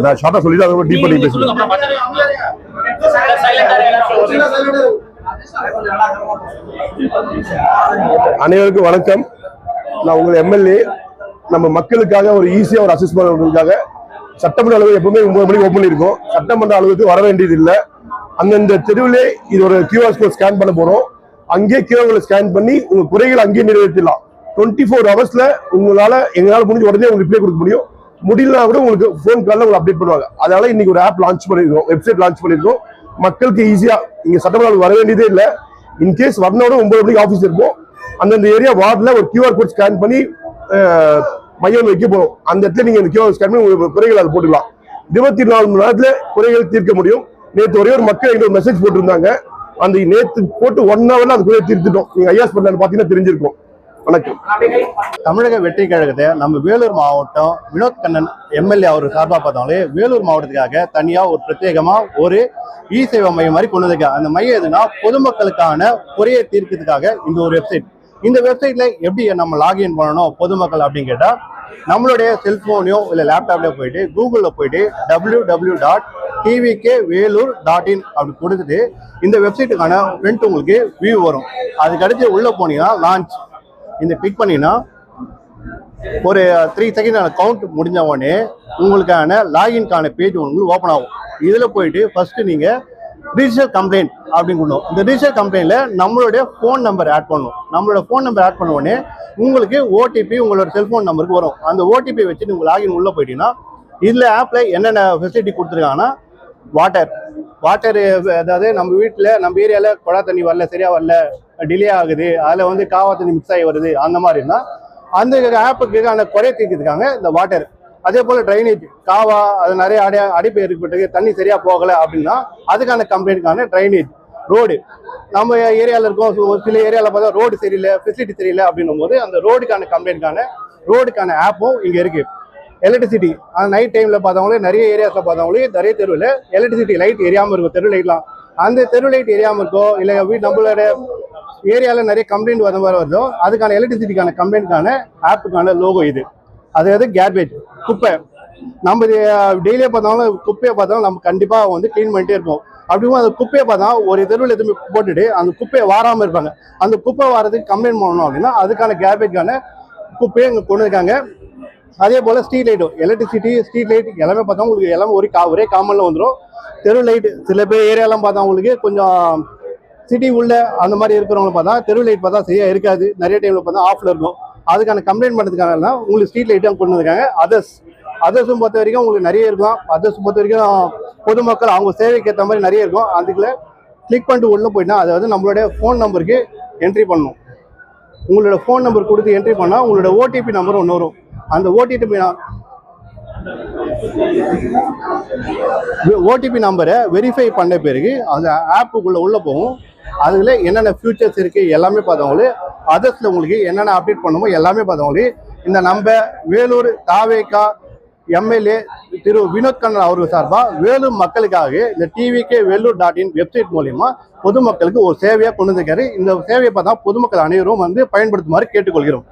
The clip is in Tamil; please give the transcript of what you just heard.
நான் ஷார்ட்டா சொல்லிட்டு அதை டீப் பண்ணி பேசுறேன். அனைவருக்கும் வணக்கம். நான் உங்கள் எம்எல்ஏ. நம்ம மக்களுக்காக ஒரு ஈஸியா ஒரு அசஸ்மெண்ட் பண்ணுறதுக்காக சட்டமன்ற அலுவலகம் எப்பவுமே 9 மணிக்கு ஓப்பன் பண்ணிருக்கோம். சட்டமன்ற அலுவலகத்துக்கு வர வேண்டியது இல்லை. அந்தந்த தெருவிலே இது ஒரு QR கோட் ஸ்கேன் பண்ண போறோம். அங்கே QR ஸ்கேன் பண்ணி உங்க குறைகள் அங்கேயே நிறைவேற்றலாம். 24 ஹவர்ஸ்ல எங்களால முடிஞ்ச உடனே உங்களுக்கு ரிப்ளை கொடுக்க முடியும். முடியலனா கூட உங்களுக்கு போன் கால்ல உங்களுக்கு அப்டேட் பண்ணுவாங்க. அதனால இன்னைக்கு ஒரு ஆப் லான்ச் பண்ணிருக்கோம், வெப்சைட் லான்ச் பண்ணிருக்கோம். மக்களுக்கு ஈஸியா இங்க சட்டமன்ற வர வேண்டியதே இல்லை. இன்கேஸ் வரனோட 9 மணிக்கு ஆஃபீஸ் இருக்கும். அந்தந்த ஏரியா வார்டில் ஒரு QR கோட் ஸ்கேன் பண்ணி மையம் வைக்க போறோம். அந்த இடத்துல நீங்க இந்த QR ஸ்கேன் பண்ணி உங்களுக்கு குறைகள் அதை போட்டுக்கலாம். 24 மணி நேரத்துல குறைகள் தீர்க்க முடியும். நேற்று ஒரே ஒரு மக்கள் எங்களுக்கு மெசேஜ் போட்டிருந்தாங்க. அந்த நேற்று போட்டு 1 ஹவர்ல அது குறைய தீர்த்துட்டோம். நீங்க ஐயாஸ் பண்ணல பாத்தீங்கன்னா தெரிஞ்சிருக்கும். வணக்கம். தமிழக வெற்றி கழகத்தை நம்ம வேலூர் மாவட்டம் வினோத் கண்ணன் எம்எல்ஏ அவர் சார்பாக பார்த்தாலே வேலூர் மாவட்டத்துக்காக தனியா ஒரு பிரத்யேகமா ஒரு இ சேவை மையம் மாதிரி கொண்டு வந்திருக்காங்க. அந்த மையம் எதுனா பொதுமக்களுக்கான குறையை தீர்க்கிறதுக்காக இந்த ஒரு வெப்சைட். இந்த வெப்சைட்ல எப்படி நம்ம லாகின் பண்ணணும் பொதுமக்கள் அப்படின்னு கேட்டா, நம்மளுடைய செல்போனையோ இல்லை லேப்டாப்லயோ போயிட்டு கூகுளில் போயிட்டு www.tvkvelur.in அப்படி கொடுத்துட்டு இந்த வெப்சைட்டுக்கான ஃப்ரண்ட் உங்களுக்கு வியூ வரும். அதுக்கடுத்து உள்ள போனீங்கன்னா லான்ச் இந்த கிளிக் பண்ணீங்கன்னா ஒரு 3 செகண்ட் கவுண்ட் முடிஞ்ச உடனே உங்களுக்கான லாகின்கான பேஜ் உங்களுக்கு ஓப்பன் ஆகும். இதில் போயிட்டு ஃபர்ஸ்ட் நீங்க டிஜிட்டல் கம்ப்ளைண்ட் அப்படின்னு கொடுக்கணும். இந்த டிஜிட்டல் கம்ப்ளைண்ட்ல நம்மளுடைய ஃபோன் நம்பர் ஆட் பண்ணணும். நம்மளோட ஃபோன் நம்பர் ஆட் பண்ண உடனே உங்களுக்கு ஓடிபி உங்களோட செல்போன் நம்பருக்கு வரும். அந்த ஓடிபி வச்சு நீங்க லாகின் உள்ள போயிட்டீங்கன்னா இதுல ஆப்ல என்னென்ன ஃபெசிலிட்டி கொடுத்துருக்காங்கன்னா வாட்டர், அதாவது நம்ம வீட்டில் நம்ம ஏரியாவில் குழா தண்ணி வரல, சரியா வரல, டிலே ஆகுது, அதில் வந்து காவா தண்ணி மிக்ஸ் ஆகி வருது, அந்த மாதிரி இருந்தால் அந்த ஆப்புக்கு அந்த குறைய தீர்க்கிறதுக்காங்க இந்த வாட்டர். அதே போல் ட்ரைனேஜ், காவா அது நிறைய அடைப்பு ஏற்பட்டு தண்ணி சரியா போகலை அப்படின்னா அதுக்கான கம்ப்ளைண்ட்டுக்கான ட்ரைனேஜ். ரோடு நம்ம ஏரியாவில் இருக்கோம், ஒரு சில ஏரியாவில் பார்த்தா ரோடு சரியில்லை, ஃபெசிலிட்டி சரியில்லை அப்படின்னும் போது அந்த ரோடுக்கான ஆப்பும் இங்கே இருக்கு. எலக்ட்ரிசிட்டி, நைட் டைம்ல பார்த்தவங்களே நிறைய ஏரியாஸ்ல பார்த்தவங்களே நிறைய தெருவில் எலக்ட்ரிசிட்டி லைட் எரியாமல் இருக்கும். தெரு லைட்லாம் அந்த தெரு லைட் எரியாமல் இருக்கோ இல்லை நம்மளோட ஏரியாவில் நிறைய கம்ப்ளைண்ட் வர மாதிரி வருதோ அதுக்கான எலக்ட்ரிசிட்டிக்கான கம்ப்ளைண்ட்கான ஆப்புக்கான லோகோ இது. அதாவது கேர்பேஜ், குப்பை. நம்ம டெய்லியே பார்த்தாலும் குப்பையை பார்த்தாலும் நம்ம கண்டிப்பாக வந்து க்ளீன் பண்ணிட்டே இருப்போம். அப்படியும் அந்த குப்பையை பார்த்தா ஒரு தெருவில் எதுவுமே போட்டுட்டு அந்த குப்பையை வாராமல் இருப்பாங்க. அந்த குப்பை வாரதுக்கு கம்ப்ளைண்ட் பண்ணணும் அப்படின்னா அதுக்கான கேர்பேஜ்க்கான குப்பையை இங்கே கொண்டு இருக்காங்க. அதே போல் ஸ்ட்ரீட் லைட்டும், எலக்ட்ரிசிட்டி, ஸ்ட்ரீட் லைட் எல்லாமே பார்த்தா உங்களுக்கு எல்லாமே ஒரே காமனில் வந்துடும். தெரு லைட் சில பேர் ஏரியாலாம் பார்த்தா உங்களுக்கு கொஞ்சம் சிட்டி உள்ள அந்த மாதிரி இருக்கிறவங்க பார்த்தா தெரு லைட் பார்த்தா சரியா இருக்காது, நிறைய டைமில் பார்த்தா ஆஃப்ல இருக்கும். அதுக்கான கம்ப்ளைண்ட் பண்ணுறதுக்கான உங்களுக்கு ஸ்ட்ரீட் லைட்டும் கொண்டு வந்திருக்காங்க. அதர்ஸும் பொறுத்த வரைக்கும் உங்களுக்கு நிறைய இருக்கும். அதர்ஸ் பொறுத்த வரைக்கும் பொதுமக்கள் அவங்க சேவைக்கு ஏற்ற மாதிரி நிறைய இருக்கும். அதுக்குள்ள கிளிக் பண்ணிட்டு உள்ளே போயிட்டா அதாவது நம்மளுடைய ஃபோன் நம்பருக்கு என்ட்ரி பண்ணணும். உங்களோட ஃபோன் நம்பர் கொடுத்து என்ட்ரி பண்ணால் உங்களோட ஓடிபி நம்பர் ஒன்று வரும். அந்த ஓடிபி நம்பரை வெரிஃபை பண்ண பிறகு அந்த ஆப்புக்குள்ள உள்ள போகும். அதுல என்னென்ன ஃபியூச்சர்ஸ் இருக்கு எல்லாமே பார்த்தவங்களே, அதர்ஸ்ல உங்களுக்கு என்னென்ன அப்டேட் பண்ணுமோ எல்லாமே பார்த்தவங்களே இந்த நம்ம வேலூர் தாவேகா எம்எல்ஏ திரு வினோத் கண்ணன் அவர்கள் சார்பாக வேலூர் மக்களுக்காக இந்த tvkvelur.in வெப்சைட் மூலியமா பொதுமக்களுக்கு ஒரு சேவையாக கொண்டு வந்திருக்காரு. இந்த சேவையை பார்த்தா பொதுமக்கள் அனைவரும் வந்து பயன்படுத்துமாறு கேட்டுக்கொள்கிறோம்.